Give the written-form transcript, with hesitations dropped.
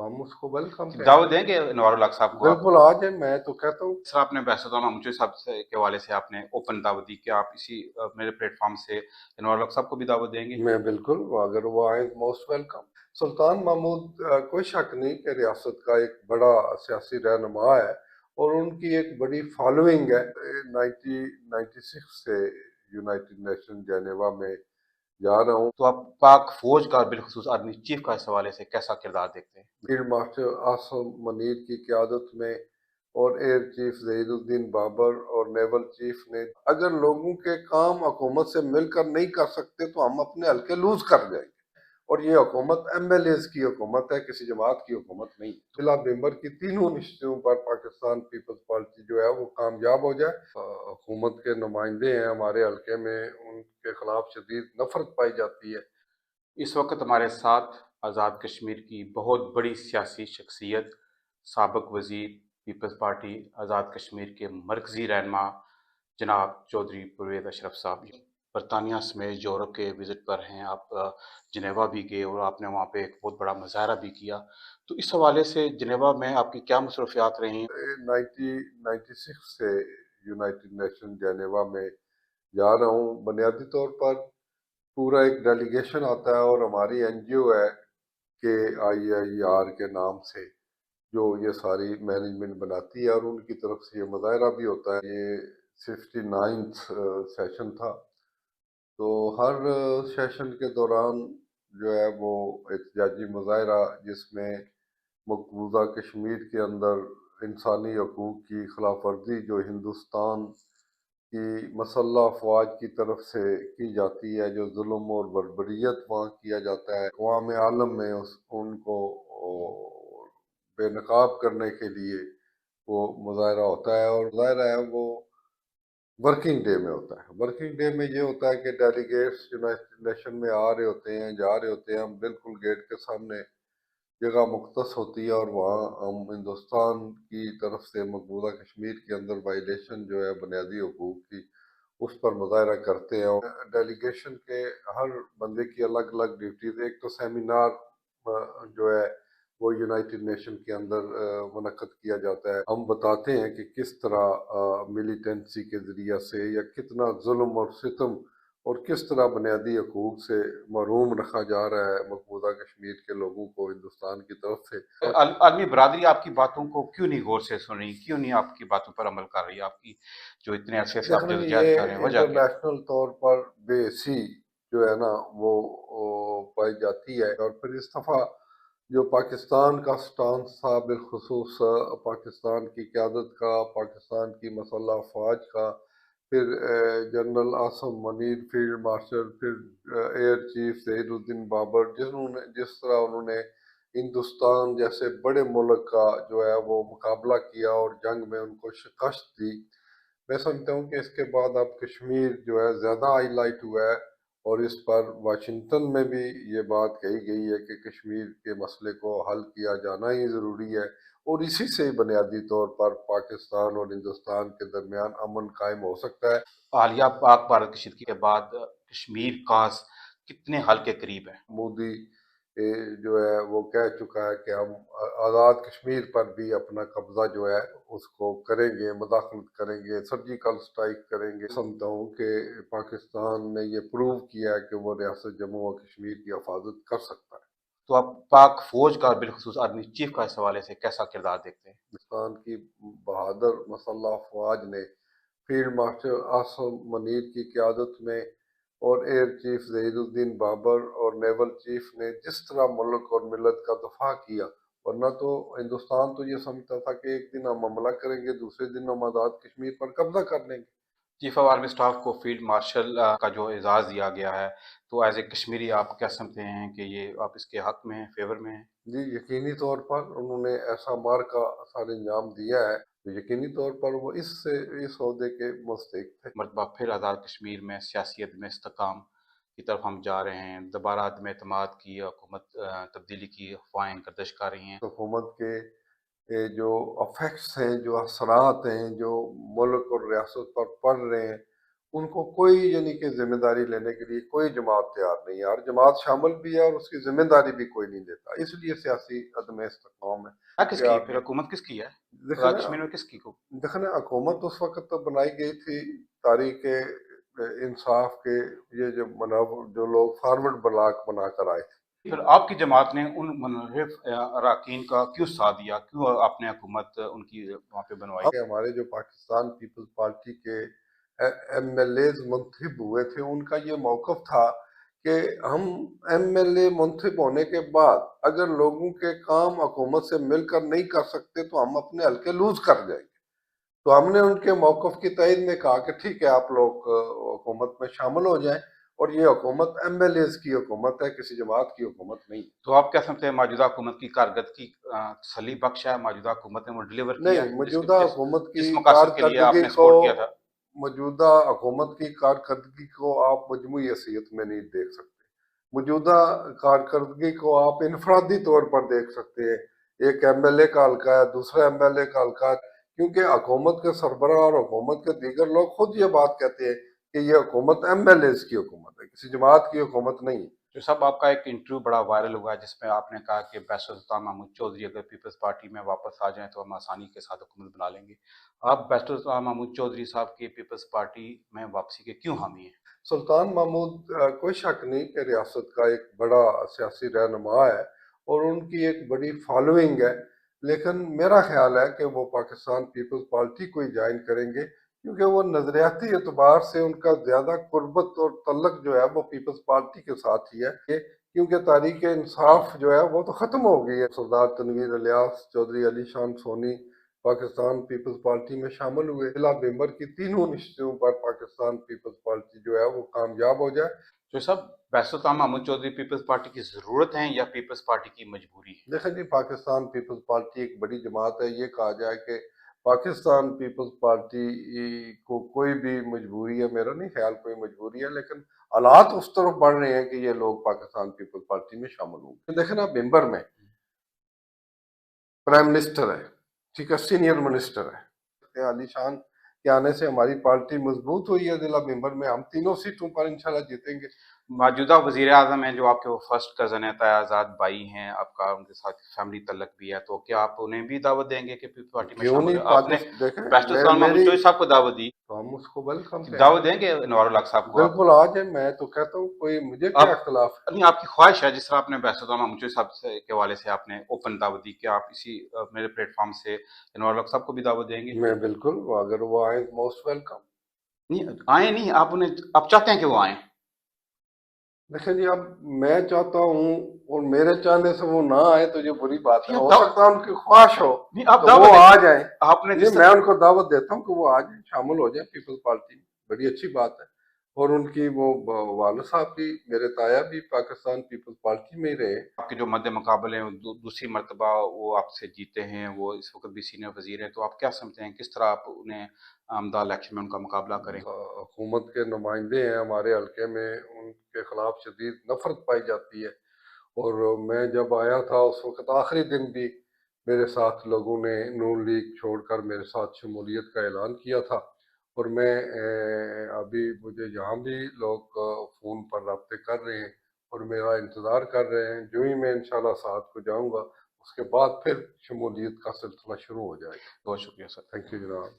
हम उसको वेलकम दावत कहेंगे। देंगे अनवर उल हक साहब को आप? बिल्कुल आ जाए, मैं तो कहता हूँ। सर आपने बैसत मुझे साहब के हवाले से आपने ओपन दावत दी कि आप इसी मेरे प्लेटफॉर्म से अनवर उल हक साहब को भी दावत देंगे? मैं बिल्कुल, अगर वो आए मोस्ट वेलकम। सुल्तान महमूद कोई शक नहीं कि रियासत का एक बड़ा सियासी रहनुमा है और उनकी एक बड़ी फॉलोइंग है। 1996 से यूनाइटेड नेशन जेनेवा में जा रहा हूँ। तो आप पाक फौज का बिलखसूस आर्मी चीफ का इस हवाले से कैसा किरदार देखते हैं? फील्ड मार्शल आसम मनीर की क़यादत में और एयर चीफ ज़हीरुद्दीन बाबर और नेवल चीफ ने, अगर लोगों के काम हुकूमत से मिलकर नहीं कर सकते तो हम अपने हल्के लूज कर जाएंगे। और ये हुकूमत एमएलएज की हुकूमत है, किसी जमात की हुकूमत नहीं। जिला मेंबर की तीनों निश्चितों पर पाकिस्तान पीपल्स पार्टी जो है वो कामयाब हो जाए। हुकूमत के नुमाइंदे हैं हमारे हल्के में, उनके खिलाफ शदीद नफरत पाई जाती है। इस वक्त हमारे साथ आज़ाद कश्मीर की बहुत बड़ी सियासी शख्सियत, साबिक वज़ीर पीपल्स पार्टी आज़ाद कश्मीर के मरकज़ी रहनुमा जनाब चौधरी परवेज़ अशरफ साहब बरतानिया समेत यूरोप के विज़िट पर हैं। आप जिनेवा भी गए और आपने वहाँ पे एक बहुत बड़ा मुज़ाहरा भी किया। तो इस हवाले से जिनेवा में आपकी क्या मसरूफियात रहीं? 1996 से यूनाइटेड नेशन जेनेवा में जा रहा हूँ। बुनियादी तौर पर पूरा एक डेलीगेशन आता है और हमारी एनजीओ है के IIR के नाम से, जो ये सारी मैनेजमेंट बनाती है, और उनकी तरफ से ये मुजाहरा भी होता है। ये 69th सेशन था। तो हर सेशन के दौरान जो है वो एहतजाजी मुजाहरा, जिसमें मकबूजा कश्मीर के अंदर इंसानी हकूक़ की खिलाफ वर्जी जो हिंदुस्तान की मसल्ह अफवाज की तरफ से की जाती है, जो जुल्म और बर्बरियत वहाँ किया जाता है, अक़वाम आलम में उनको बेनकाब करने के लिए वो मुजाहरा होता है। और मुजाहरा है वो वर्किंग डे में होता है। वर्किंग डे में ये होता है कि डेलीगेट्स यूनाइटेड नेशन में आ रहे होते हैं, जा रहे होते हैं, हम बिल्कुल गेट के सामने जगह मुख्तस होती है और वहाँ हम हिंदुस्तान की तरफ से मकबूजा कश्मीर के अंदर वायलेशन जो है बुनियादी हकूक़ की, उस पर मुजाहरा करते हैं। और डेलीगेशन के हर बंदे की अलग अलग ड्यूटीज, एक तो सेमिनार जो है वो यूनाइटेड नेशन के अंदर मुनक्कद किया जाता है। हम बताते हैं कि किस तरह मिलिटेंसी के ज़रिया से या कितना जुल्म और सितम और किस तरह बुनियादी हकूक़ से महरूम रखा जा रहा है मकबूजा कश्मीर के लोगों को हिंदुस्तान की तरफ से। आलमी बरादरी आपकी बातों को क्यों नहीं गौर से सुन रही, क्यों नहीं आपकी बातों पर अमल कर रही? आपकी जो इतने अरसे से आप देखें, ये जदोजहद कर रहे हैं, वजह क्या है? इंटरनेशनल तौर पर बेसी जो है ना वो पाई जाती है। और फिर इस दफ़ा जो पाकिस्तान का स्टांस था, बिलखुसूस पाकिस्तान की क़यादत का, पाकिस्तान की मसल्ह अफवाज का, फिर general Asim Munir field marshal, फिर एयर चीफ ज़हीरुद्दीन बाबर, जिस तरह उन्होंने हिंदुस्तान जैसे बड़े मुल्क का जो है वो मुकाबला किया और जंग में उनको शिकस्त दी। मैं समझता हूँ कि इसके बाद अब कश्मीर जो है ज़्यादा हाईलाइट हुआ है और इस पर वाशिंगटन में भी ये बात कही गई है कि कश्मीर के मसले को हल किया जाना ही ज़रूरी है। और इसी से बुनियादी तौर पर पाकिस्तान और हिंदुस्तान के दरमियान अमन कायम हो सकता है। हालिया पाक भारत कशीदगी के बाद कश्मीर काज कितने हल के करीब है? मोदी जो है वो कह चुका है कि हम आज़ाद कश्मीर पर भी अपना कब्जा जो है उसको करेंगे, मुदाखलत करेंगे, सर्जिकल स्ट्राइक करेंगे। समझता हूँ कि पाकिस्तान ने ये प्रूव किया है कि वो रियासत जम्मू और कश्मीर की हिफाजत कर सकता है। तो आप पाक फौज का बिलखसूस आर्मी चीफ का इस हवाले से कैसा किरदार देखते हैं? पाकिस्तान की बहादुर मसल्ह अफवाज ने फील्ड मार्शल आसम मनीर की क़यादत में और एयर चीफ ज़हीरुद्दीन बाबर और नेवल चीफ ने जिस तरह मुल्क और मिलत का दफा किया, वरना तो हिंदुस्तान तो ये समझता था कि एक दिन हम हमला करेंगे, दूसरे दिन हम आज़ाद कश्मीर पर कब्जा कर लेंगे। चीफ ऑफ आर्मी स्टाफ को फील्ड मार्शल का जो एजाज़ दिया गया है, तो एज ए कश्मीरी आप क्या समझते हैं कि ये आप इसके हक में हैं, फेवर में हैं? जी, यकीनी तौर पर उन्होंने ऐसा मार का असर अंजाम दिया है, तो यकीनी तौर पर वो इस ओहदे के मुस्तहिक थे। मरतबा फिर आज़ाद कश्मीर में सियासियत में इस्तेकाम की तरफ हम जा रहे हैं, दोबारा अदम एतमाद की हुकूमत तब्दीली की अफवाहें गर्दिश कर रही हैं। हुकूमत के जो अफेक्ट्स हैं, जो असरात हैं, जो मुल्क और रियासत पर पड़ रहे हैं, ان کو کوئی یعنی کہ ذمہ داری لینے کے لیے کوئی جماعت تیار نہیں ہے، ہر جماعت شامل بھی ہے اور اس کی ذمہ داری بھی کوئی نہیں لیتا، اس لیے سیاسی عدم استحکام ہے کس کہ کی آپ پھر حکومت کس کی ہے دیکھیں آزاد نا کشمیر میں کس کی کو؟ دیکھیں نا حکومت اس وقت تو بنائی گئی تھی تاریخ انصاف کے، یہ جو جو لوگ فارورڈ بلاک بنا کر آئے تھے. پھر آپ کی جماعت نے ان منحرف اراکین کا کیوں ساتھ دیا، کیوں آپ نے حکومت ان کی وہاں پہ بنوائی؟ ہمارے جو پاکستان پیپلز پارٹی کے ایم ایل ایز منتخب ہوئے تھے، ان کا یہ موقف تھا کہ ہم ایم ایل اے منتخب ہونے کے بعد اگر لوگوں کے کام حکومت سے مل کر نہیں کر سکتے تو ہم اپنے حلقے لوز کر جائیں گے. تو ہم نے ان کے موقف کی تائید میں کہا کہ ٹھیک ہے آپ لوگ حکومت میں شامل ہو جائیں، اور یہ حکومت ایم ایل ایز کی حکومت ہے، کسی جماعت کی حکومت نہیں. تو آپ کیا سمجھتے ہیں موجودہ حکومت کی کارکردگی تسلی بخش ہے؟ موجودہ حکومت نے وہ ڈلیور کیا نہیں، ہے موجودہ حکومت کی جس مقاصد کے لیے آپ کارکردگی نے کو سپورٹ کیا تھا؟ موجودہ حکومت کی کارکردگی کو آپ مجموعی حیثیت میں نہیں دیکھ سکتے. موجودہ کارکردگی کو آپ انفرادی طور پر دیکھ سکتے ہیں. ایک ایم ایل اے کا حلقہ ہے، دوسرا ایم ایل اے کا حلقہ ہے، کیونکہ حکومت کے سربراہ اور حکومت کے دیگر لوگ خود یہ بات کہتے ہیں کہ یہ حکومت ایم ایل ایز کی حکومت ہے، کسی جماعت کی حکومت نہیں ہے. جو سب آپ کا ایک انٹرویو بڑا وائرل ہوا ہے جس میں آپ نے کہا کہ بیشر سلطان محمود چودھری اگر پیپلز پارٹی میں واپس آ جائیں تو ہم آسانی کے ساتھ حکومت بنا لیں گے. آپ بیشر سلطان محمود چودھری صاحب کی پیپلز پارٹی میں واپسی کے کیوں حامی ہیں؟ سلطان محمود کوئی شک نہیں کہ ریاست کا ایک بڑا سیاسی رہنما ہے اور ان کی ایک بڑی فالوئنگ ہے، لیکن میرا خیال ہے کہ وہ پاکستان پیپلز پارٹی کو ہی جوائن کریں گے، کیونکہ وہ نظریاتی اعتبار سے ان کا زیادہ قربت اور تعلق جو ہے وہ پیپلز پارٹی کے ساتھ ہی ہے، کیونکہ تاریخ انصاف جو ہے وہ تو ختم ہو گئی ہے. سردار تنویر الیاس، چودھری علی شان سونی پاکستان پیپلز پارٹی میں شامل ہوئے. ضلع ممبر کی تینوں نشستوں پر پاکستان پیپلز پارٹی جو ہے وہ کامیاب ہو جائے. جو سب بیشر سلطان محمود چودھری پیپلز پارٹی کی ضرورت ہے یا پیپلز پارٹی کی مجبوری ہے؟ دیکھیں جی، پاکستان پیپلز پارٹی ایک بڑی جماعت ہے. یہ کہا جائے کہ پاکستان پیپلز پارٹی کو کوئی بھی مجبوری ہے، میرا نہیں خیال کوئی مجبوری ہے، لیکن حالات اس طرف بڑھ رہے ہیں کہ یہ لوگ پاکستان پیپلز پارٹی میں شامل ہوں گے. دیکھیں نا، ممبر میں پرائم منسٹر ہے، ٹھیک ہے، سینئر منسٹر ہے. علی شان کے آنے سے ہماری پارٹی مضبوط ہوئی ہے. ضلع ممبر میں ہم تینوں سیٹوں پر انشاءاللہ جیتیں گے. موجودہ وزیر اعظم ہیں جو آپ کے وہ فرسٹ کزن ہیں، طاہر آزاد بھائی ہیں آپ کا، ان کے ساتھ فیملی تعلق بھی ہے، تو کیا آپ انہیں بھی دعوت دیں گے کہ پیپلز پارٹی میں کیوں شامل نہیں؟ ہو؟ آپ نے دیکھیں بیشر سلطان محمود میری چودھری صاحب کو دعوت دی، تو ہم اس کو ویلکم کہیں دعوت گے. دیں گے انوار الحق صاحب کو؟ آپ بالکل آ جائیں، میں تو کہتا ہوں کوئی مجھے کیا آپ اختلاف ہے. نہیں، آپ کی خواہش ہے جس طرح آپ نے بیشر سلطان محمود چودھری صاحب کے حوالے سے آپ نے اوپن دعوت دی، کیا آپ اسی میرے پلیٹ فارم سے انوار الحق صاحب کو بھی دعوت دیں گے؟ میں بالکل، اگر وہ آئیں موسٹ ویلکم. نہیں آئیں، نہیں آپ انہیں، آپ چاہتے ہیں کہ وہ آئیں؟ دیکھیں جی، اب میں چاہتا ہوں اور میرے چاہنے سے وہ نہ آئے تو یہ بری بات ہے. نہیں، ہو سکتا ہے ان کی خواہش ہو نہیں آپ کہ دعوت وہ دیں، آ جائیں. آپ نے نہیں، جس میں طرح ان کو دعوت دیتا ہوں کہ وہ آ جائیں، شامل ہو جائیں پیپلز پارٹی میں، بڑی اچھی بات ہے. اور ان کی وہ والد صاحب بھی، میرے تایا بھی پاکستان پیپلز پارٹی میں ہی رہے. آپ کے جو مد مقابل ہیں وہ دوسری مرتبہ وہ آپ سے جیتے ہیں، وہ اس وقت بھی سینئر وزیر ہیں، تو آپ کیا سمجھتے ہیں کس طرح آپ انہیں آمدہ الیکشن میں ان کا مقابلہ کریں؟ حکومت کے نمائندے ہیں ہمارے حلقے میں، ان کے خلاف شدید نفرت پائی جاتی ہے. اور میں جب آیا تھا اس وقت آخری دن بھی میرے ساتھ لوگوں نے نون لیگ چھوڑ کر میرے ساتھ شمولیت کا اعلان کیا تھا. اور میں ابھی مجھے یہاں بھی لوگ فون پر رابطے کر رہے ہیں اور میرا انتظار کر رہے ہیں. جو ہی میں انشاءاللہ ساتھ کو جاؤں گا اس کے بعد پھر شمولیت کا سلسلہ شروع ہو جائے گا. بہت شکریہ سر. تھینک یو جناب.